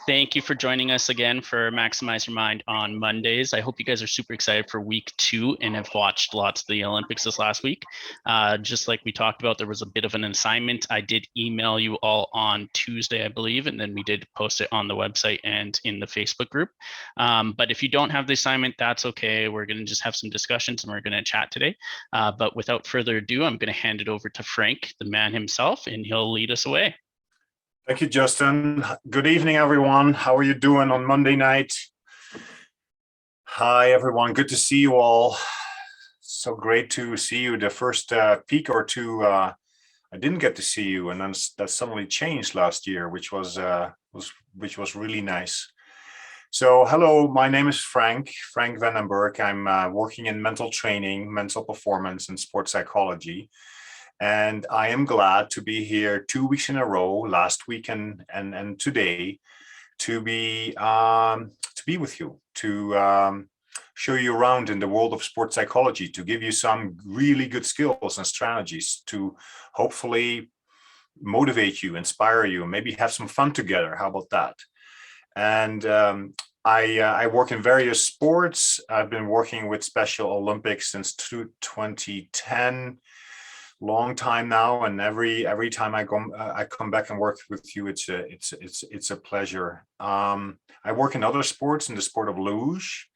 Thank you for joining us again for Maximize Your Mind on Mondays. I hope you guys are super excited for week 2 and have watched lots of the Olympics this last week. Just like we talked about, there was a bit of an assignment. I did email you all on Tuesday, I believe, and then we did post it on the website and in the Facebook group. But if you don't have the assignment, that's okay. We're going to just have some discussions and we're going to chat today. But without further ado, I'm going to hand it over to Frank, the man himself, and he'll lead us away. Thank you, Justin. Good evening, everyone. How are you doing on Monday night? Hi, everyone. Good to see you all. So great to see you. The first peak or two, I didn't get to see you, and then that suddenly changed last year, which was really nice. So, hello. My name is Frank Berg. I'm working in mental training, mental performance, and sports psychology. And I am glad to be here 2 weeks in a row, last week and today, to be with you, to show you around in the world of sports psychology, to give you some really good skills and strategies to hopefully motivate you, inspire you, and maybe have some fun together. How about that? And I work in various sports. I've been working with Special Olympics since 2010. Long time now, and every time I come back and work with you, it's a pleasure. I work in other sports, in the sport of luge.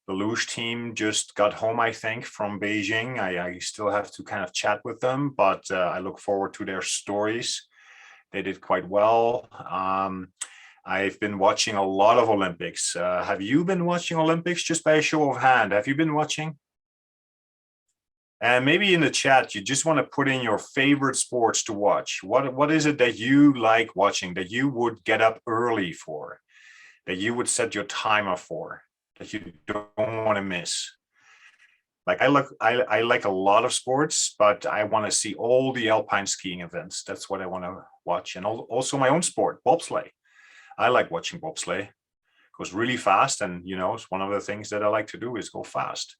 The luge team just got home, I think, from Beijing. I still have to kind of chat with them, but I look forward to their stories. They did quite well. I've been watching a lot of Olympics. Have you been watching Olympics? Just by a show of hand, have you been watching? And maybe in the chat, you just want to put in your favorite sports to watch. What is it that you like watching, that you would get up early for, that you would set your timer for, that you don't want to miss? Like I like a lot of sports, but I want to see all the alpine skiing events. That's what I want to watch. And also my own sport, bobsleigh. I like watching bobsleigh. It goes really fast. And, it's one of the things that I like to do is go fast.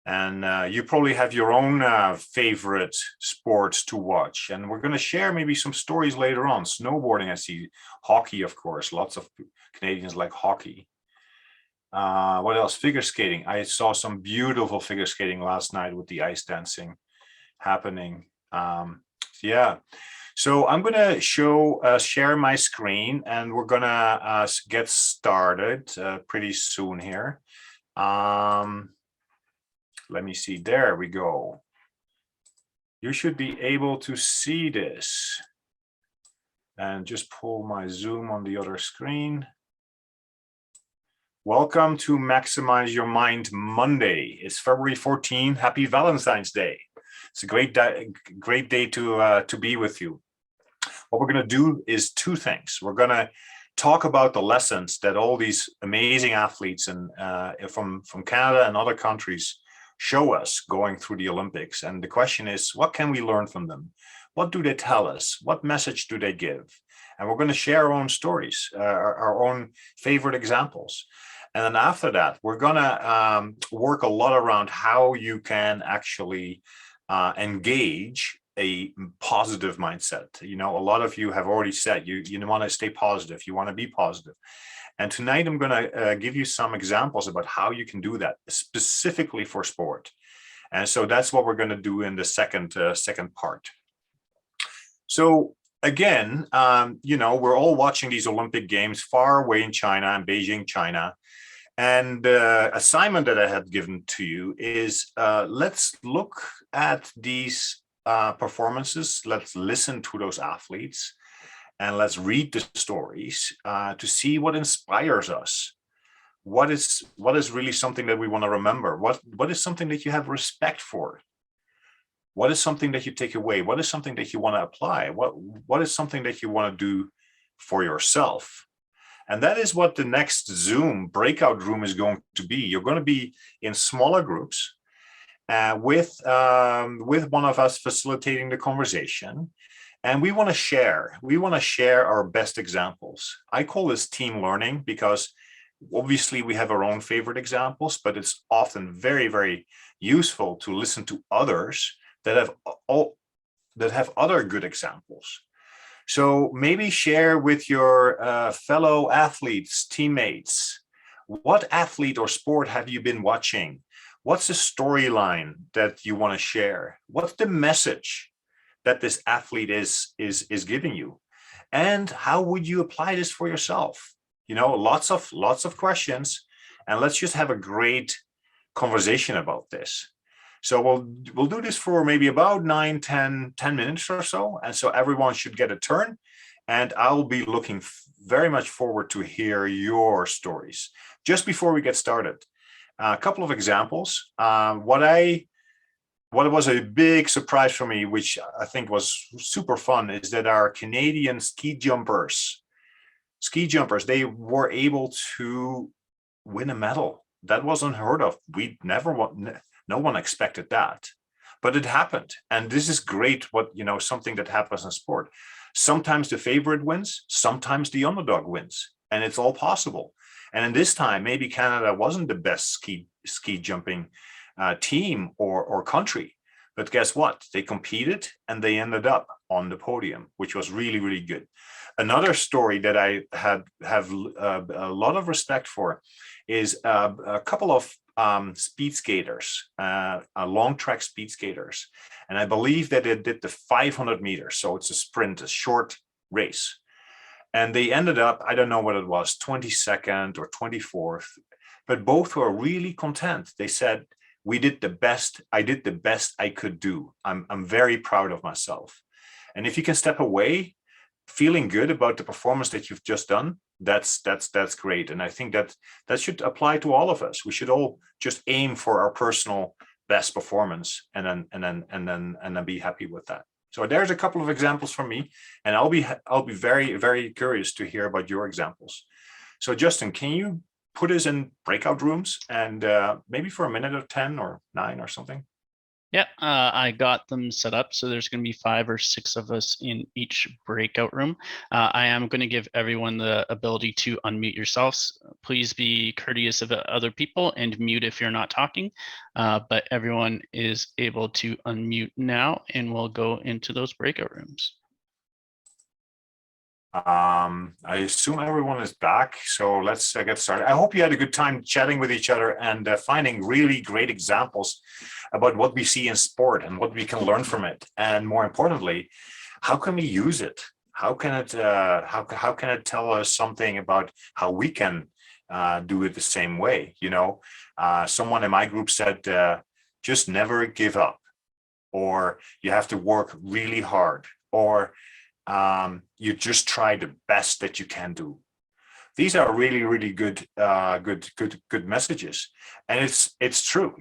And you probably have your own favorite sports to watch. And we're going to share maybe some stories later on. Snowboarding, I see. Hockey, of course. Lots of Canadians like hockey. What else? Figure skating. I saw some beautiful figure skating last night with the ice dancing happening. Yeah. So I'm going to share my screen, and we're going to get started pretty soon here. Let me see. There we go. You should be able to see this. And just pull my Zoom on the other screen. Welcome to Maximize Your Mind Monday. It's February 14. Happy Valentine's Day. It's a great day to be with you. What we're going to do is two things. We're going to talk about the lessons that all these amazing athletes and from Canada and other countries show us going through the Olympics. And the question is, what can we learn from them? What do they tell us? What message do they give? And we're going to share our own stories, our own favorite examples. And then after that, we're going to work a lot around how you can actually engage a positive mindset. A lot of you have already said you want to stay positive. You want to be positive. And tonight, I'm going to give you some examples about how you can do that specifically for sport. And so that's what we're going to do in the second part. So again, we're all watching these Olympic Games far away in China, in Beijing, China. And the assignment that I had given to you is let's look at these performances. Let's listen to those athletes. And let's read the stories to see what inspires us. What is really something that we want to remember? What is something that you have respect for? What is something that you take away? What is something that you want to apply? What is something that you want to do for yourself? And that is what the next Zoom breakout room is going to be. You're going to be in smaller groups with one of us facilitating the conversation. And we want to share our best examples. I call this team learning because obviously we have our own favorite examples, but it's often very, very useful to listen to others that have other good examples. So maybe share with your fellow athletes, teammates, what athlete or sport have you been watching? What's the storyline that you want to share? What's the message that this athlete is giving you? And how would you apply this for yourself? Lots of questions, and let's just have a great conversation about this. So we'll do this for maybe about 10 minutes or so. And so everyone should get a turn. And I'll be looking very much forward to hear your stories. Just before we get started, a couple of examples. What was a big surprise for me, which I think was super fun, is that our Canadian ski jumpers, they were able to win a medal. That was unheard of. No one expected that, but it happened. And this is great. Something that happens in sport. Sometimes the favorite wins, sometimes the underdog wins, and it's all possible. And in this time, maybe Canada wasn't the best ski jumping team or country, but guess what? They competed and they ended up on the podium, which was really, really good. Another story that I have a lot of respect for is a couple of speed skaters, long track speed skaters. And I believe that they did the 500 meters. So it's a sprint, a short race. And they ended up, I don't know what it was, 22nd or 24th, but both were really content. They said, we did the best. I did the best I could do. I'm very proud of myself. And if you can step away, feeling good about the performance that you've just done, that's great. And I think that should apply to all of us. We should all just aim for our personal best performance and then be happy with that. So there's a couple of examples from me, and I'll be very, very curious to hear about your examples. So Justin, can you put us in breakout rooms and maybe for a minute or 10 or 9 or something? Yeah, I got them set up. So there's going to be 5 or 6 of us in each breakout room. I am going to give everyone the ability to unmute yourselves. Please be courteous of other people and mute if you're not talking. But everyone is able to unmute now, and we'll go into those breakout rooms. I assume everyone is back, so let's get started. I hope you had a good time chatting with each other and finding really great examples about what we see in sport and what we can learn from it, and more importantly, how can we use it? How can it tell us something about how we can do it the same way? Someone in my group said, just never give up, or you have to work really hard, or you just try the best that you can do. These are really, really good messages. And it's true,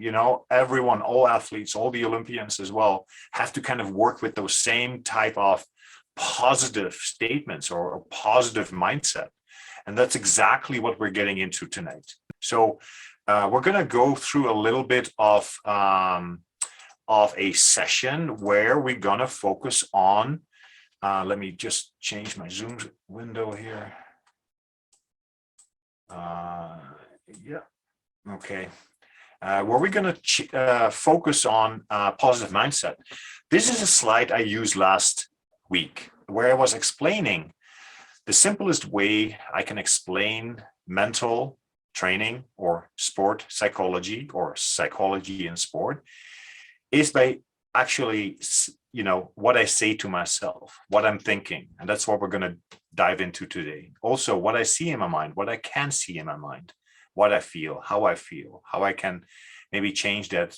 everyone, all athletes, all the Olympians as well, have to kind of work with those same type of positive statements or positive mindset. And that's exactly what we're getting into tonight. So we're going to go through a little bit of a session where we're going to focus on, let me just change my Zoom window here. Yeah, okay. Where we're going to focus on positive mindset. This is a slide I used last week where I was explaining the simplest way I can explain mental training or sport psychology or psychology in sport is by actually, what I say to myself, what I'm thinking. And that's what we're going to dive into today. Also, what I see in my mind, what I can see in my mind, what I feel, how I can maybe change that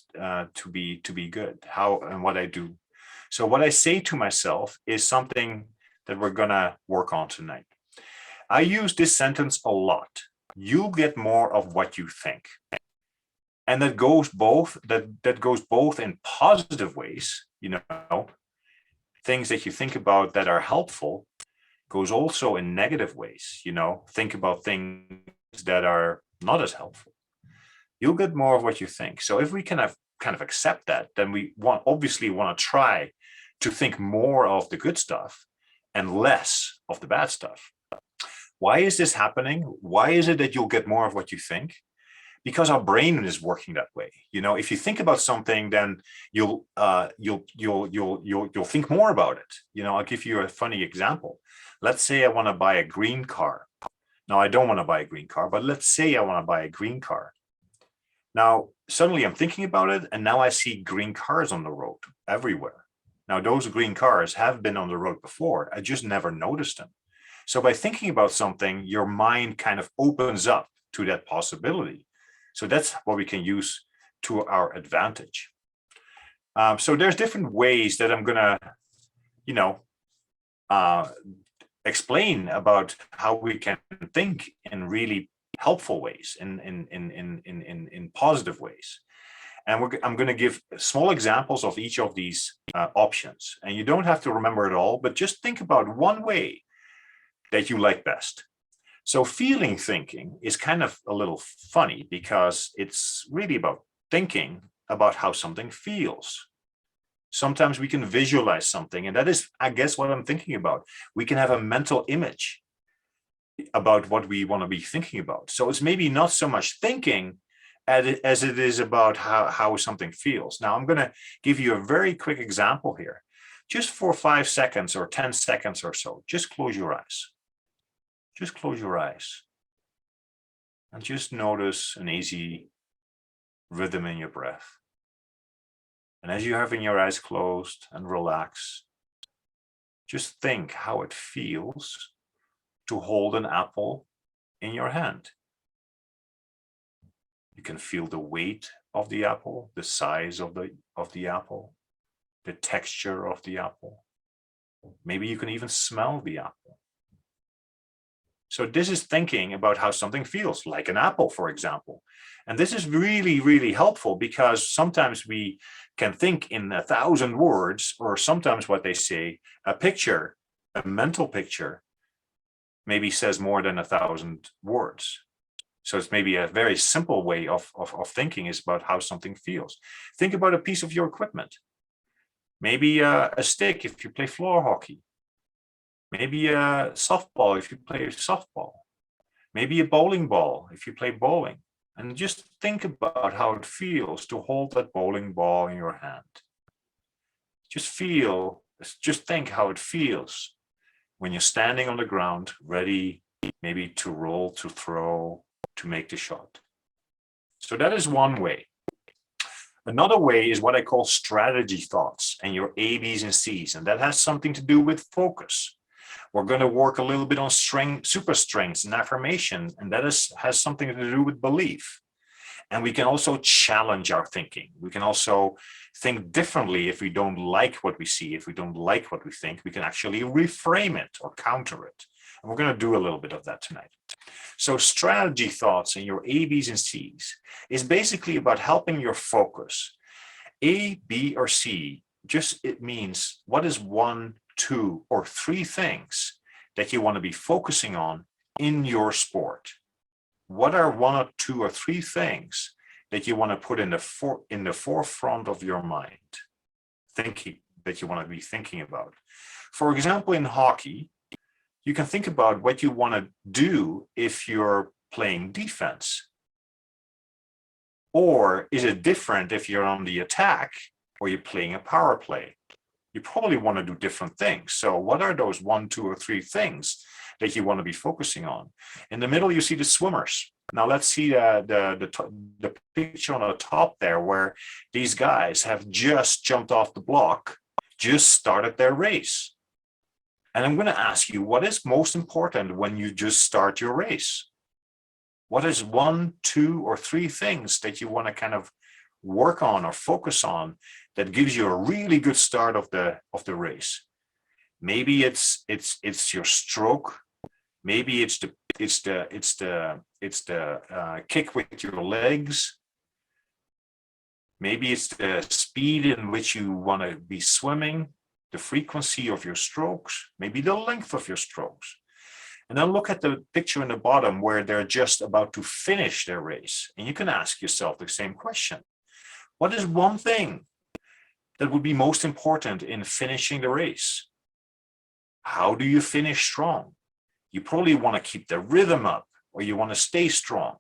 to be good, how and what I do. So what I say to myself is something that we're going to work on tonight. I use this sentence a lot. You'll get more of what you think. And that goes both in positive ways, things that you think about that are helpful, goes also in negative ways, think about things that are not as helpful. You'll get more of what you think. So if we can kind of accept that, then we obviously want to try to think more of the good stuff and less of the bad stuff. Why is this happening? Why is it that you'll get more of what you think? because our brain is working that way. You know, if you think about something, then you'll think more about it. You know, I'll give you a funny example. Let's say I want to buy a green car. Now, I don't want to buy a green car, but let's say I want to buy a green car. Now, suddenly I'm thinking about it, and now I see green cars on the road everywhere. Now, those green cars have been on the road before. I just never noticed them. So by thinking about something, your mind kind of opens up to that possibility. So that's what we can use to our advantage. So there's different ways that I'm going to, you know, explain about how we can think in really helpful ways, in positive ways. And I'm going to give small examples of each of these options. And you don't have to remember it all, but just think about one way that you like best. So feeling thinking is kind of a little funny because it's really about thinking about how something feels. Sometimes we can visualize something, and that is, I guess, what I'm thinking about. We can have a mental image about what we want to be thinking about. So it's maybe not so much thinking as it is about how something feels. Now, I'm going to give you a very quick example here. Just for 5 seconds or 10 seconds or so, just close your eyes. Just close your eyes and just notice an easy rhythm in your breath. And as you're having your eyes closed and relax, just think how it feels to hold an apple in your hand. You can feel the weight of the apple, the size of the apple, the texture of the apple. Maybe you can even smell the apple. So this is thinking about how something feels, like an apple, for example. And this is really, really helpful because sometimes we can think in 1,000 words, or sometimes what they say, a picture, a mental picture, maybe says more than 1,000 words. So it's maybe a very simple way of thinking is about how something feels. Think about a piece of your equipment. Maybe a stick if you play floor hockey. Maybe a softball if you play softball. Maybe a bowling ball if you play bowling. And just think about how it feels to hold that bowling ball in your hand. Just think how it feels when you're standing on the ground, ready maybe to roll, to throw, to make the shot. So that is one way. Another way is what I call strategy thoughts and your A, B's, and C's. And that has something to do with focus. We're going to work a little bit on super strengths and affirmation, and that has something to do with belief. And we can also challenge our thinking. We can also think differently if we don't like what we see, if we don't like what we think, we can actually reframe it or counter it. And we're going to do a little bit of that tonight. So strategy thoughts and your A, B's, and C's is basically about helping your focus. A, B, or C, it means what is 1, 2, or 3 things that you want to be focusing on in your sport. What are 1 or 2 or 3 things that you want to put in the forefront of your mind, thinking that you want to be thinking about? For example, in hockey, you can think about what you want to do if you're playing defense. Or is it different if you're on the attack or you're playing a power play? You probably want to do different things. So what are those 1, 2, or 3 things that you want to be focusing on? In the middle, you see the swimmers. Now let's see the picture on the top there where these guys have just jumped off the block, just started their race. And I'm going to ask you, what is most important when you just start your race? What is 1, 2, or 3 things that you want to kind of work on or focus on that gives you a really good start of the race? Maybe it's your stroke. Maybe it's the kick with your legs. Maybe it's the speed in which you want to be swimming, the frequency of your strokes, maybe the length of your strokes. And then look at the picture in the bottom where they're just about to finish their race. And you can ask yourself the same question. What is 1 thing that would be most important in finishing the race? How do you finish strong? You probably want to keep the rhythm up, or you want to stay strong.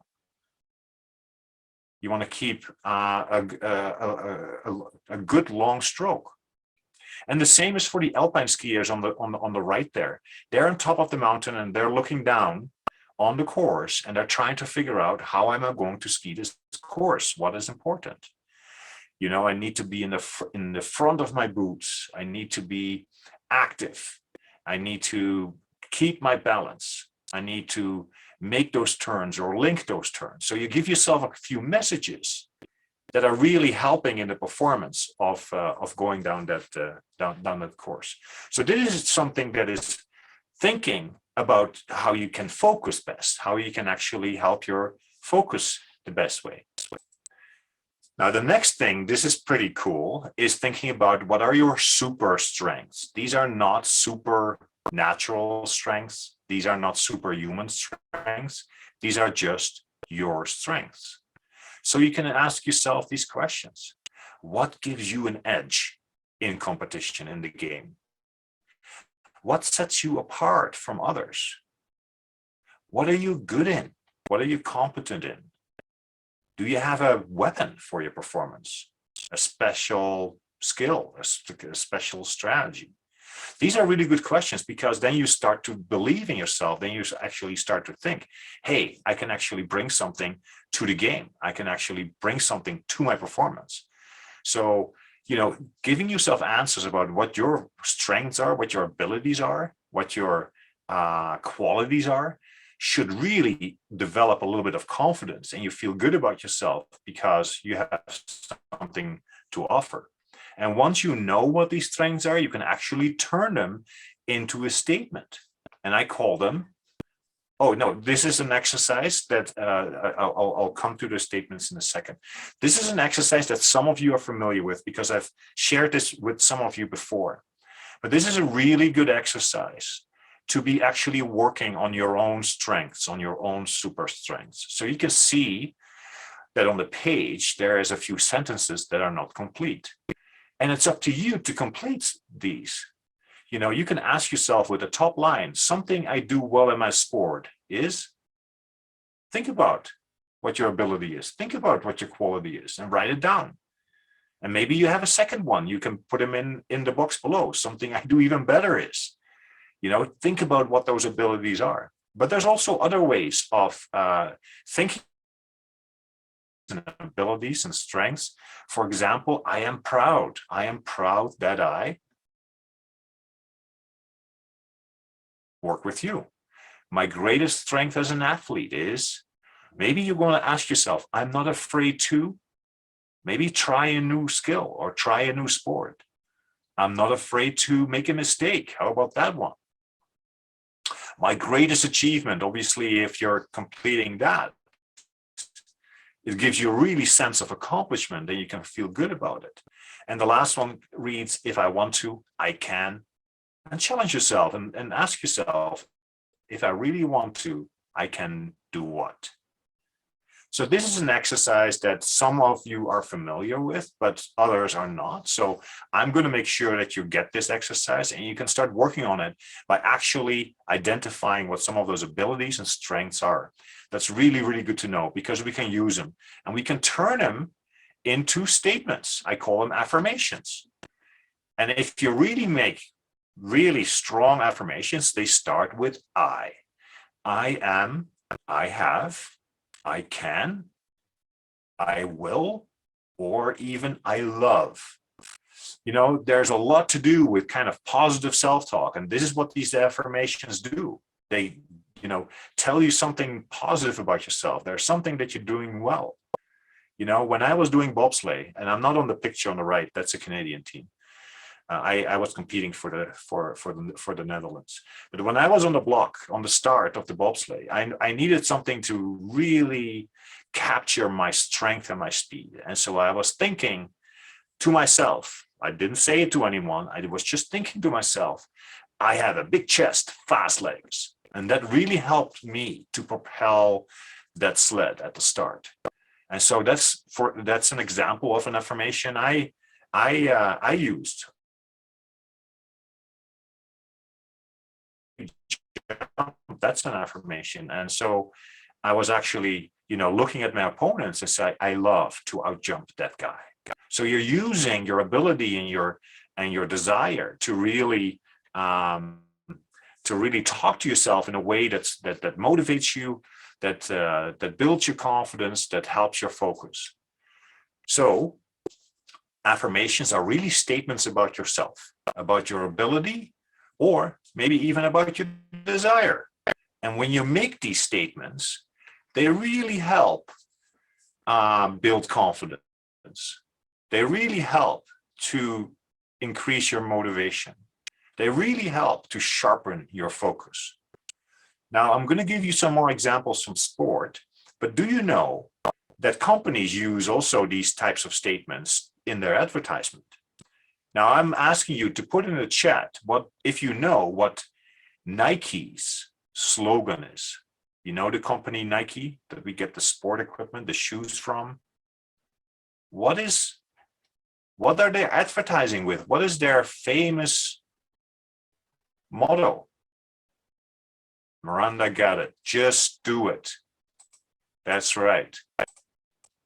You want to keep a good long stroke. And the same is for the alpine skiers on the right there. They're on top of the mountain and they're looking down on the course and they're trying to figure out, how am I going to ski this course? What is important? You know, I need to be in the front of my boots. I need to be active. I need to keep my balance. I need to make those turns or link those turns. So you give yourself a few messages that are really helping in the performance of going down that course. So this is something that is thinking about how you can focus best, how you can actually help your focus the best way. Now, the next thing, this is pretty cool, is thinking about what are your super strengths. These are not supernatural strengths. These are not superhuman strengths. These are just your strengths. So you can ask yourself these questions. What gives you an edge in competition in the game? What sets you apart from others? What are you good in? What are you competent in? Do you have a weapon for your performance? A special skill, a special strategy? These are really good questions, because then you start to believe in yourself. Then you actually start to think, hey, I can actually bring something to the game. I can actually bring something to my performance. So, you know, giving yourself answers about what your strengths are, what your abilities are, what your qualities are, should really develop a little bit of confidence, and you feel good about yourself because you have something to offer. And once you know what these strengths are, you can actually turn them into a statement. And I call them, oh no, this is an exercise that I'll come to the statements in a second. This is an exercise that some of you are familiar with because I've shared this with some of you before. But this is a really good exercise to be actually working on your own strengths, on your own super strengths. So you can see that on the page, there is a few sentences that are not complete. And it's up to you to complete these. You know, you can ask yourself with the top line, something I do well in my sport is, think about what your ability is. Think about what your quality is and write it down. And maybe you have a second one. You can put them in the box below. Something I do even better is. You know, think about what those abilities are. But there's also other ways of thinking and abilities and strengths. For example, I am proud. I am proud that I work with you. My greatest strength as an athlete is, maybe you're going to ask yourself, I'm not afraid to maybe try a new skill or try a new sport. I'm not afraid to make a mistake. How about that one? My greatest achievement, obviously, if you're completing that, it gives you a really sense of accomplishment, and you can feel good about it. And the last one reads, if I want to, I can. And challenge yourself and ask yourself, if I really want to, I can do what? So this is an exercise that some of you are familiar with, but others are not. So I'm going to make sure that you get this exercise, and you can start working on it by actually identifying what some of those abilities and strengths are. That's really, really good to know, because we can use them and we can turn them into statements. I call them affirmations. And if you really make really strong affirmations, they start with I. I am, I have, I can, I will, or even I love. You know, there's a lot to do with kind of positive self-talk. And this is what these affirmations do. They, you know, tell you something positive about yourself. There's something that you're doing well. You know, when I was doing bobsleigh, and I'm not on the picture on the right, that's a Canadian team. I was competing for the Netherlands. But when I was on the block, on the start of the bobsleigh, I needed something to really capture my strength and my speed. And so I was thinking to myself, I didn't say it to anyone, I was just thinking to myself, I have a big chest, fast legs. And that really helped me to propel that sled at the start. And so that's an example of an affirmation I used. That's an affirmation. And so I was actually looking at my opponents and say, I love to outjump that guy. So you're using your ability and your desire to really talk to yourself in a way that motivates you, that builds your confidence, that helps your focus. So affirmations are really statements about yourself, about your ability, or maybe even about your desire. And when you make these statements, they really help build confidence. They really help to increase your motivation. They really help to sharpen your focus. Now, I'm going to give you some more examples from sport, but do you know that companies use also these types of statements in their advertisement? Now, I'm asking you to put in the chat if you know what Nike's slogan is. You know the company Nike that we get the sport equipment, the shoes from? What are they advertising with? What is their famous motto? Miranda got it. Just do it. That's right.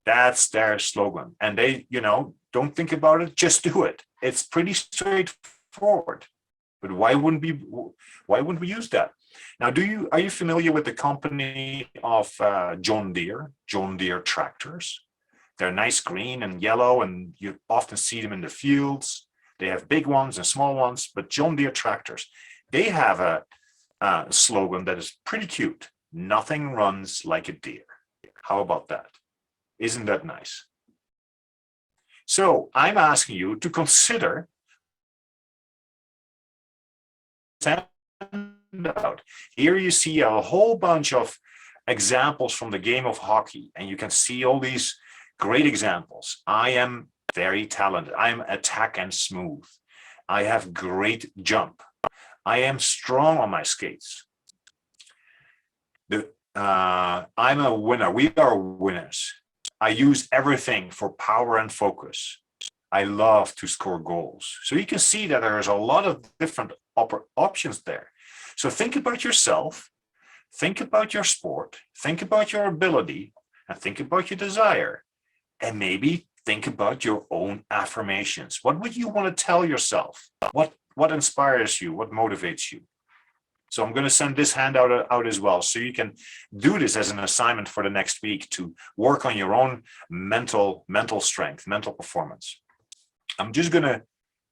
That's their slogan. And they, don't think about it, just do it. It's pretty straightforward. But why wouldn't we use that? Now, are you familiar with the company of John Deere tractors? They're nice green and yellow, and you often see them in the fields. They have big ones and small ones, but John Deere tractors, they have a slogan that is pretty cute. Nothing runs like a deer. How about that? Isn't that nice? So I'm asking you to consider out. Here you see a whole bunch of examples from the game of hockey, and you can see all these great examples. I am very talented. I'm attack and smooth. I have great jump. I am strong on my skates. I'm a winner. We are winners. I use everything for power and focus. I love to score goals. So you can see that there's a lot of different options there. So think about yourself, think about your sport, think about your ability, and think about your desire. And maybe think about your own affirmations. What would you want to tell yourself? What inspires you? What motivates you? So I'm going to send this handout out as well, so you can do this as an assignment for the next week to work on your own mental strength, mental performance. I'm just going to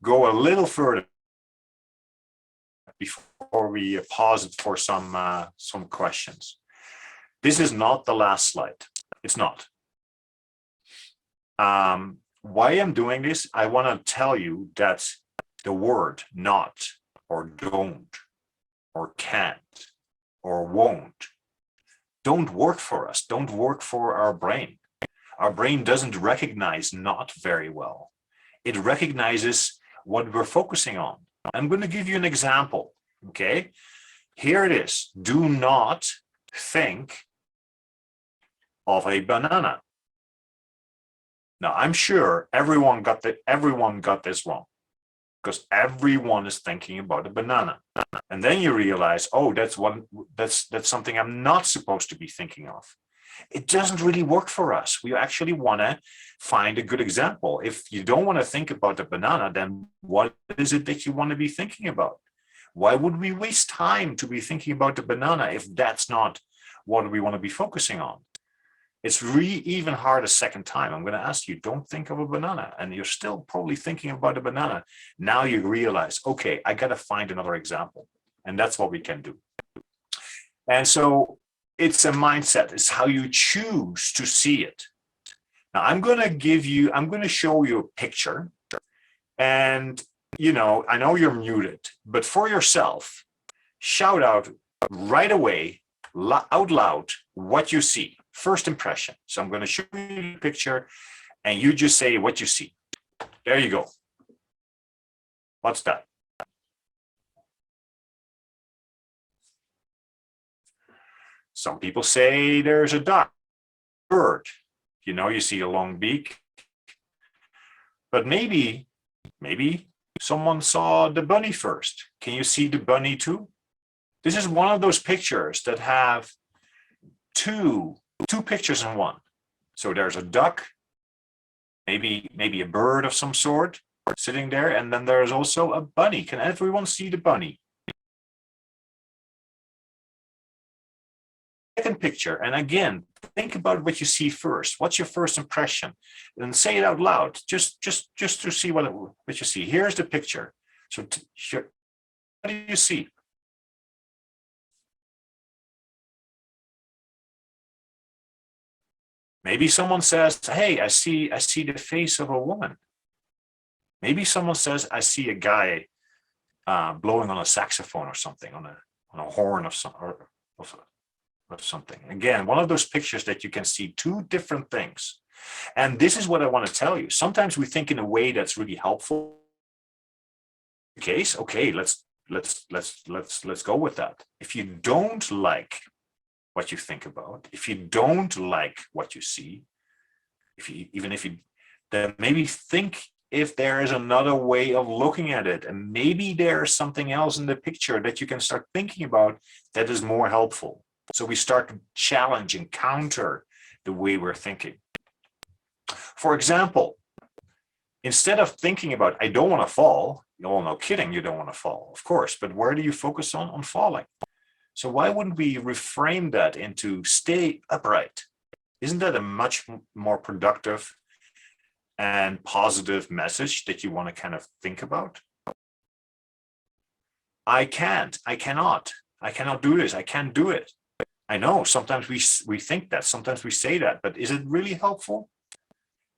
go a little further before we pause it for some questions. This is not the last slide. It's not. Why I'm doing this, I want to tell you that the word not or don't or can't or won't don't work for us, don't work for our brain. Our brain doesn't recognize not very well. It recognizes what we're focusing on. I'm going to give you an example, okay? Here it is. Do not think of a banana. Now, I'm sure everyone got this wrong, because everyone is thinking about a banana. And then you realize, oh, that's something I'm not supposed to be thinking of. It doesn't really work for us. We actually want to find a good example. If you don't want to think about the banana, then what is it that you want to be thinking about? Why would we waste time to be thinking about the banana if that's not what we want to be focusing on? It's really even hard a second time. I'm going to ask you, don't think of a banana. And you're still probably thinking about a banana. Now you realize, okay, I got to find another example. And that's what we can do. And so it's a mindset. It's how you choose to see it. Now I'm going to show you a picture. And, I know you're muted, but for yourself, shout out right away, out loud, what you see. First impression. So I'm going to show you the picture and you just say what you see. There you go. What's that? Some people say there's a duck, bird. You see a long beak. But maybe someone saw the bunny first. Can you see the bunny too? This is one of those pictures that have two two pictures in one. So there's a duck, maybe a bird of some sort sitting there, and then there's also a bunny. Can everyone see the bunny? Second picture, and again, think about what you see first. What's your first impression? And say it out loud, just to see what you see. Here's the picture. So what do you see? Maybe someone says, hey, I see the face of a woman. Maybe someone says, I see a guy blowing on a saxophone or something, on a horn of something. Again, one of those pictures that you can see two different things. And this is what I want to tell you. Sometimes we think in a way that's really helpful. Okay, let's go with that. If you don't like what you think about, if you don't like what you see, then maybe think if there is another way of looking at it, and maybe there's something else in the picture that you can start thinking about that is more helpful. So we start to challenge and counter the way we're thinking. For example, instead of thinking about, I don't want to fall, no kidding, you don't want to fall, of course, but where do you focus on? On falling. So why wouldn't we reframe that into stay upright? Isn't that a much more productive and positive message that you want to kind of think about? I cannot do this, I can't do it. I know sometimes we think that, sometimes we say that, but is it really helpful?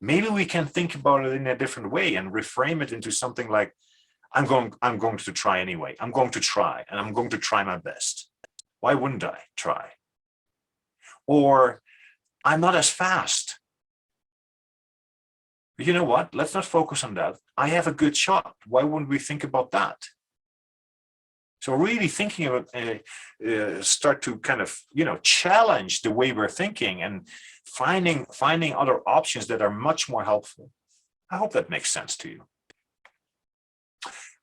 Maybe we can think about it in a different way and reframe it into something like, I'm going to try anyway. I'm going to try, and I'm going to try my best. Why wouldn't I try? Or I'm not as fast. But you know what? Let's not focus on that. I have a good shot. Why wouldn't we think about that? So really thinking about, start to kind of, challenge the way we're thinking and finding other options that are much more helpful. I hope that makes sense to you.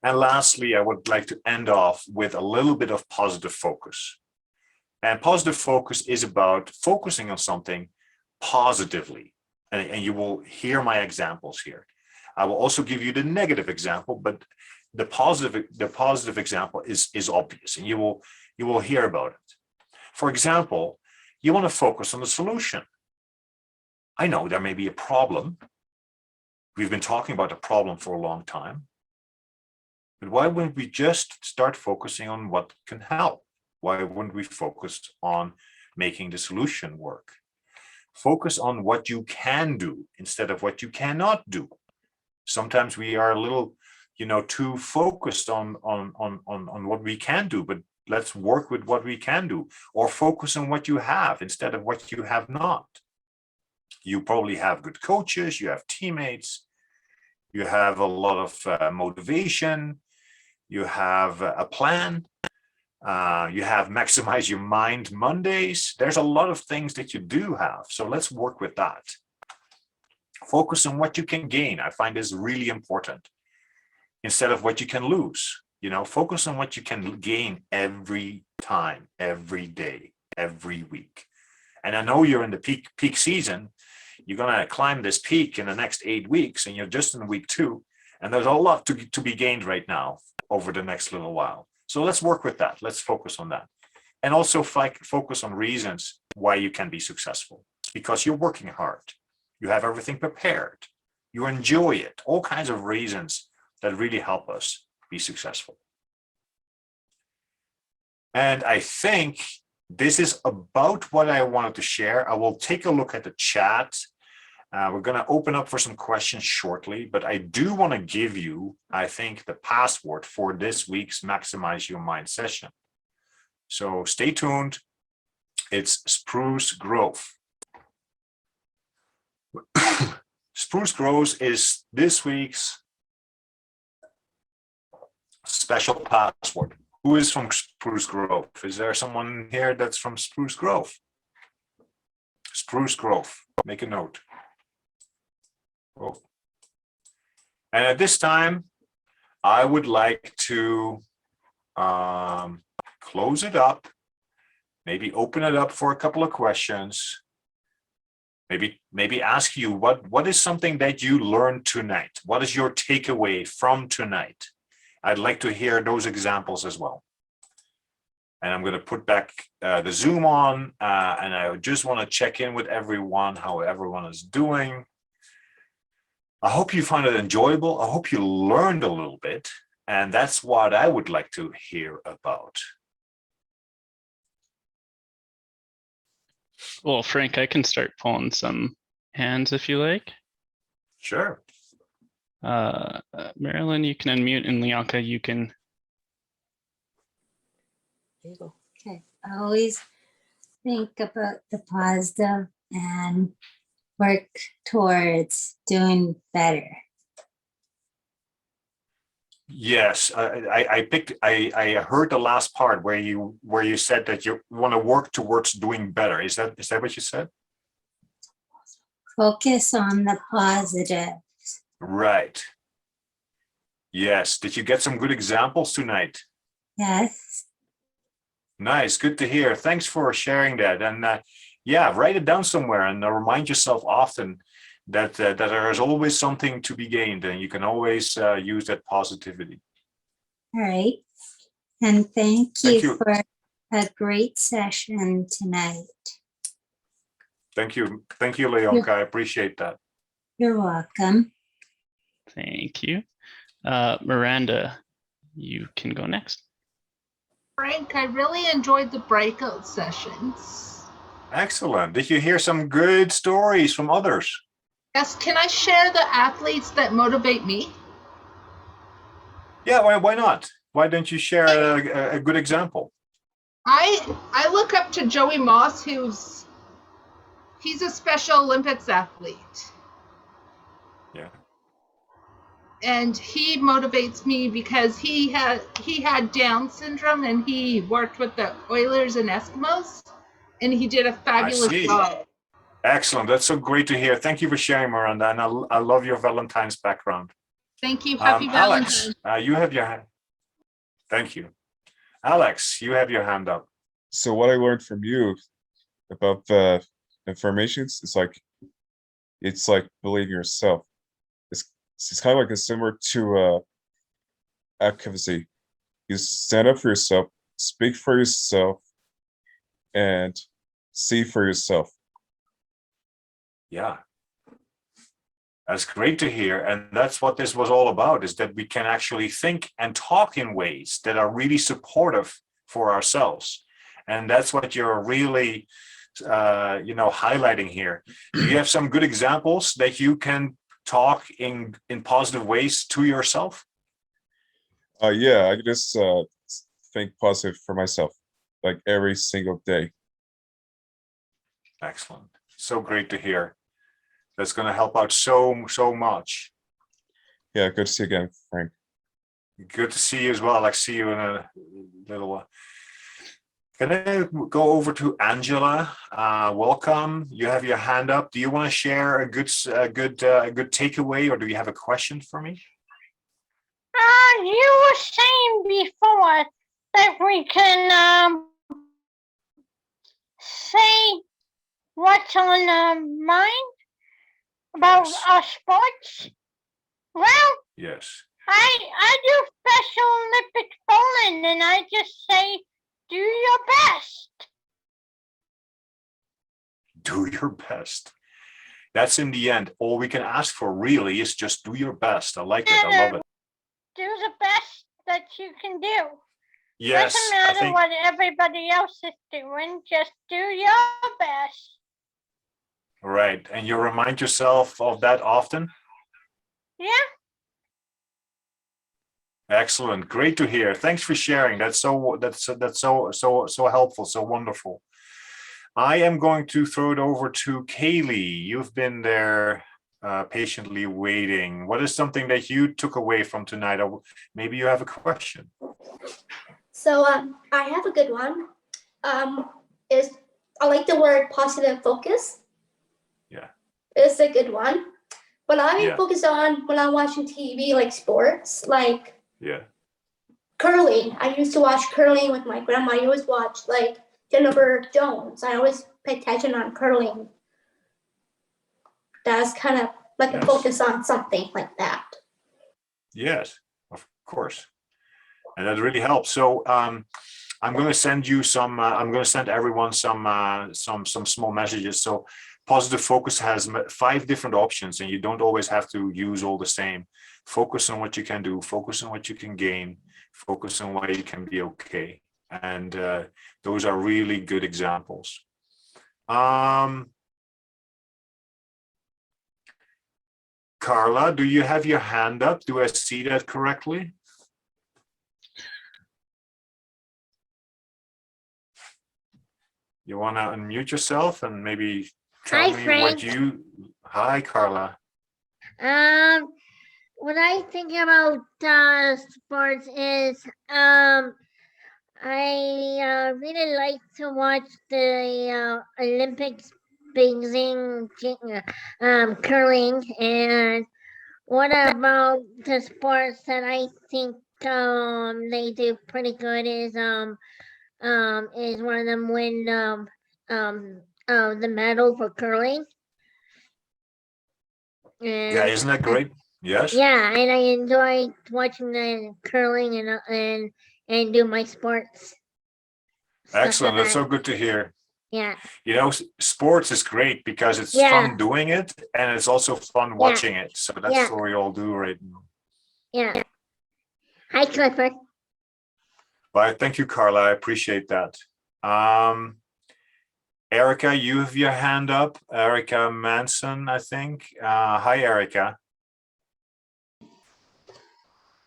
And lastly, I would like to end off with a little bit of positive focus. And positive focus is about focusing on something positively. And you will hear my examples here. I will also give you the negative example, but the positive example is obvious, and you will hear about it. For example, you want to focus on the solution. I know there may be a problem. We've been talking about the problem for a long time. But why wouldn't we just start focusing on what can help? Why wouldn't we focus on making the solution work? Focus on what you can do instead of what you cannot do. Sometimes we are a little, too focused on what we can do, but let's work with what we can do, or focus on what you have instead of what you have not. You probably have good coaches, you have teammates, you have a lot of motivation, you have a plan, you have Maximize Your Mind Mondays. There's a lot of things that you do have. So let's work with that. Focus on what you can gain. I find this really important. Instead of what you can lose, focus on what you can gain every time, every day, every week. And I know you're in the peak season. You're going to climb this peak in the next 8 weeks, and you're just in week 2. And there's a lot to be gained right now over the next little while. So let's work with that. Let's focus on that. And also focus on reasons why you can be successful. Because you're working hard. You have everything prepared. You enjoy it. All kinds of reasons that really help us be successful. And I think this is about what I wanted to share. I will take a look at the chat. We're going to open up for some questions shortly, but I do want to give you, I think, the password for this week's Maximize Your Mind session. So stay tuned. It's Spruce Growth. Spruce Growth is this week's special password. Who is from Spruce Grove? Is there someone here that's from Spruce Grove? Spruce Grove, make a note. Oh. And at this time, I would like to close it up, maybe open it up for a couple of questions. Maybe ask you what is something that you learned tonight? What is your takeaway from tonight? I'd like to hear those examples as well. And I'm going to put back the Zoom on, and I just want to check in with everyone, how everyone is doing. I hope you find it enjoyable. I hope you learned a little bit, and that's what I would like to hear about. Well, Frank, I can start pulling some hands if you like. Sure. Marilyn, you can unmute, and Lianka, you can. Okay. I always think about the positive and work towards doing better. Yes, I heard the last part where you said that you want to work towards doing better. Is that what you said? Focus on the positive. Right. Yes. Did you get some good examples tonight? Yes. Nice. Good to hear. Thanks for sharing that. And yeah, write it down somewhere and remind yourself often that there is always something to be gained, and you can always use that positivity. All right. And thank you for a great session tonight. Thank you, Leonka. I appreciate that. You're welcome. Thank you. Miranda, you can go next. Frank, I really enjoyed the breakout sessions. Excellent. Did you hear some good stories from others? Yes, can I share the athletes that motivate me? Yeah, why not? Why don't you share a good example? I look up to Joey Moss, he's a Special Olympics athlete. Yeah. And he motivates me because he had Down syndrome, and he worked with the Oilers and Eskimos, and he did a fabulous job. Excellent. That's so great to hear. Thank you for sharing, Miranda. And I love your Valentine's background. Thank you. Happy Alex, Valentine's. you have your hand. Thank you. Alex, you have your hand up. So what I learned from you about the affirmations is it's like believing yourself. It's kind of like similar to advocacy. You stand up for yourself, speak for yourself, and see for yourself. Yeah. That's great to hear. And that's what this was all about, is that we can actually think and talk in ways that are really supportive for ourselves. And that's what you're really, highlighting here. Do you have some good examples that you can talk in positive ways to yourself? Yeah, I just think positive for myself, like every single day. Excellent. So great to hear. That's going to help out so much. Yeah, good to see you again, Frank. Good to see you as well. I'll see you in a little while. Can I go over to Angela? Welcome. You have your hand up. Do you want to share a good takeaway, or do you have a question for me? You were saying before that we can say what's on our mind about our sports. Well, yes. I do Special Olympics bowling, and I just say, do your best. Do your best. That's in the end. All we can ask for really is just do your best. I like it. I love it. Do the best that you can do. Yes. Doesn't matter what everybody else is doing. Just do your best. Right. And you remind yourself of that often? Yeah. Excellent. Great to hear. Thanks for sharing. That's so helpful, so wonderful. I am going to throw it over to Kaylee. You've been there patiently waiting. What is something that you took away from tonight? Or maybe you have a question. So I have a good one. I like the word positive focus. Yeah. It's a good one. But I focus on when I'm watching TV, like sports, like curling. I used to watch curling with my grandma. I always watch like Jennifer Jones. I always pay attention on curling. does kind of like a focus on something like that. Yes, of course. And that really helps. So I'm going to send you some, I'm going to send everyone some small messages. So positive focus has 5 different options, and you don't always have to use all the same. Focus on what you can do, focus on what you can gain, focus on why you can be okay. And those are really good examples. Carla, do you have your hand up? Do I see that correctly? You want to unmute yourself and maybe tell me what you... Hi, Carla. What I think about sports is I really like to watch the Olympics, Beijing, curling, and what about the sports that I think they do pretty good is one of them win the medal for curling. And, yeah, isn't that great? Yes. Yeah, and I enjoy watching the curling and do my sports. Excellent. That's so good to hear. Yeah. You know, sports is great because it's fun doing it, and it's also fun watching it. So that's what we all do right now. Yeah. Hi, Clifford. Well, thank you, Carla. I appreciate that. Erica, you have your hand up. Erica Manson, I think. Hi, Erica.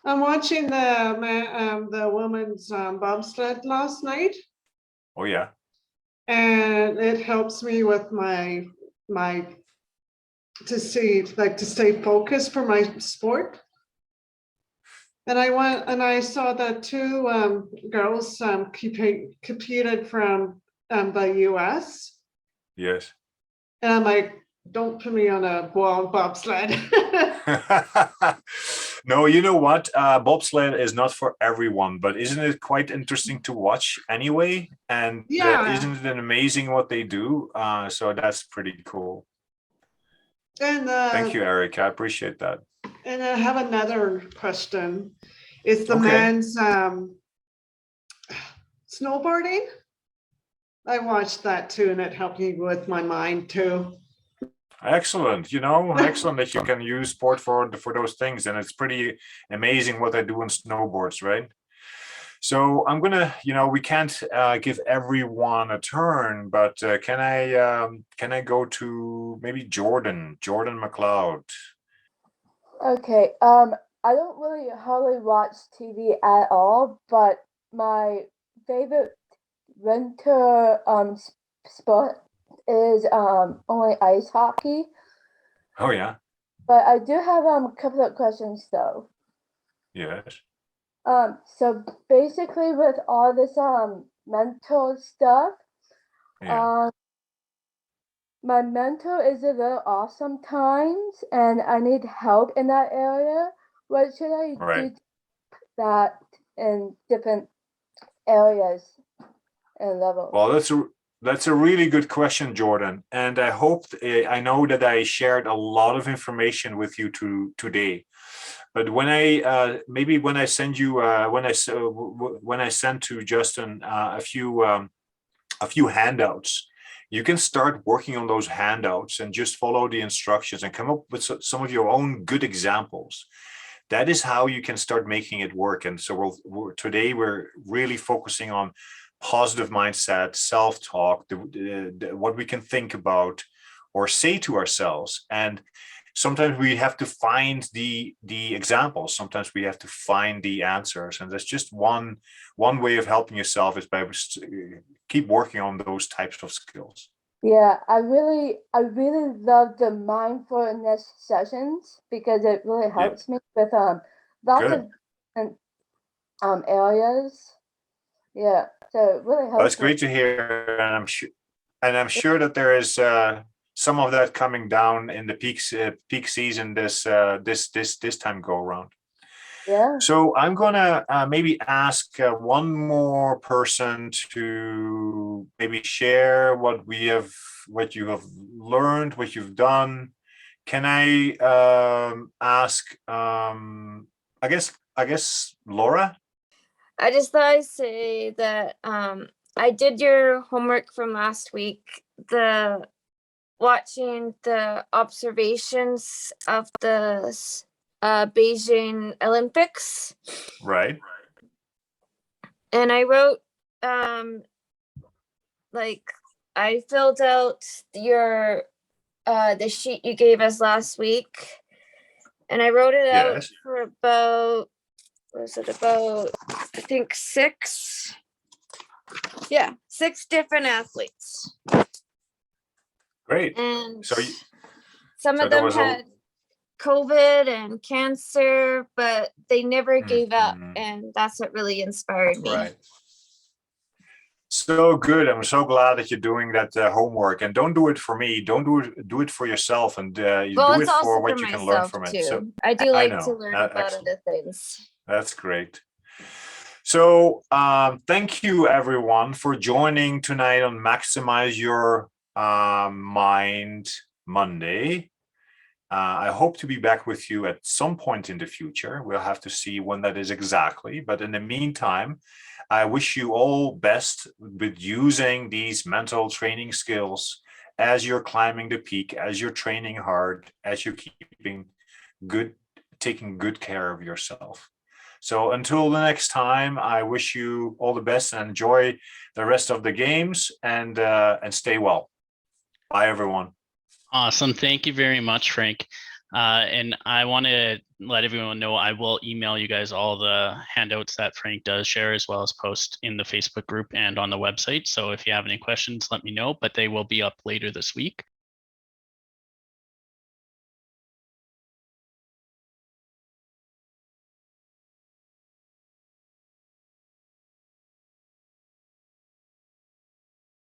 I'm watching the women's bobsled last night. Oh yeah. And it helps me with my to stay focused for my sport. And I saw that 2 girls competed from the US. Yes. And I'm like, don't put me on a bobsled. No, you know what? Bobsled is not for everyone, but isn't it quite interesting to watch anyway? And isn't it amazing what they do? So that's pretty cool. And thank you, Eric. I appreciate that. And I have another question. Is the men's snowboarding? I watched that too, and it helped me with my mind too. Excellent. You know, excellent that you can use sport for those things. And it's pretty amazing what they do on snowboards, right? So I'm gonna, you know, we can't give everyone a turn, but can I go to maybe Jordan McLeod? Okay. I don't really hardly watch TV at all, but my favorite winter sport is only ice hockey. Oh yeah. But I do have a couple of questions though. Yes. So basically with all this mental stuff, my mentor is a little off sometimes and I need help in that area. What should I do that in different areas and levels? Well, that's a really good question, Jordan. And I hope, I know that I shared a lot of information with you today. But when I maybe when I send you when I send to Justin a few handouts, you can start working on those handouts and just follow the instructions and come up with some of your own good examples. That is how you can start making it work. And so today we're really focusing on positive mindset, self-talk, what we can think about or say to ourselves. And sometimes we have to find the examples. Sometimes we have to find the answers. And that's just one way of helping yourself is by keep working on those types of skills. Yeah, I really love the mindfulness sessions because it really helps me with lots of different areas. Yeah, so it really helps. That's great to hear, and I'm sure that there is some of that coming down in the peak season this time go around. Yeah. So I'm gonna maybe ask one more person to maybe share what you have learned, what you've done. Can I ask, I guess Laura? I just thought I'd say that I did your homework from last week, watching the observations of the Beijing Olympics. Right. And I wrote, I filled out your the sheet you gave us last week, and I wrote it out for about, I think 6 different athletes. Great. And So some of them had COVID and cancer, but they never gave up, and that's what really inspired me. Right. So good. I'm so glad that you're doing that homework, and don't do it for me. Don't do it for yourself, and you do it for what you can learn from it. So I do like to learn about other things. That's great. So thank you everyone for joining tonight on Maximize Your Mind Monday. I hope to be back with you at some point in the future. We'll have to see when that is exactly. But in the meantime, I wish you all best with using these mental training skills as you're climbing the peak, as you're training hard, as you're taking good care of yourself. So until the next time, I wish you all the best and enjoy the rest of the games, and stay well. Bye, everyone. Awesome. Thank you very much, Frank. And I want to let everyone know I will email you guys all the handouts that Frank does share, as well as post in the Facebook group and on the website. So if you have any questions, let me know, but they will be up later this week.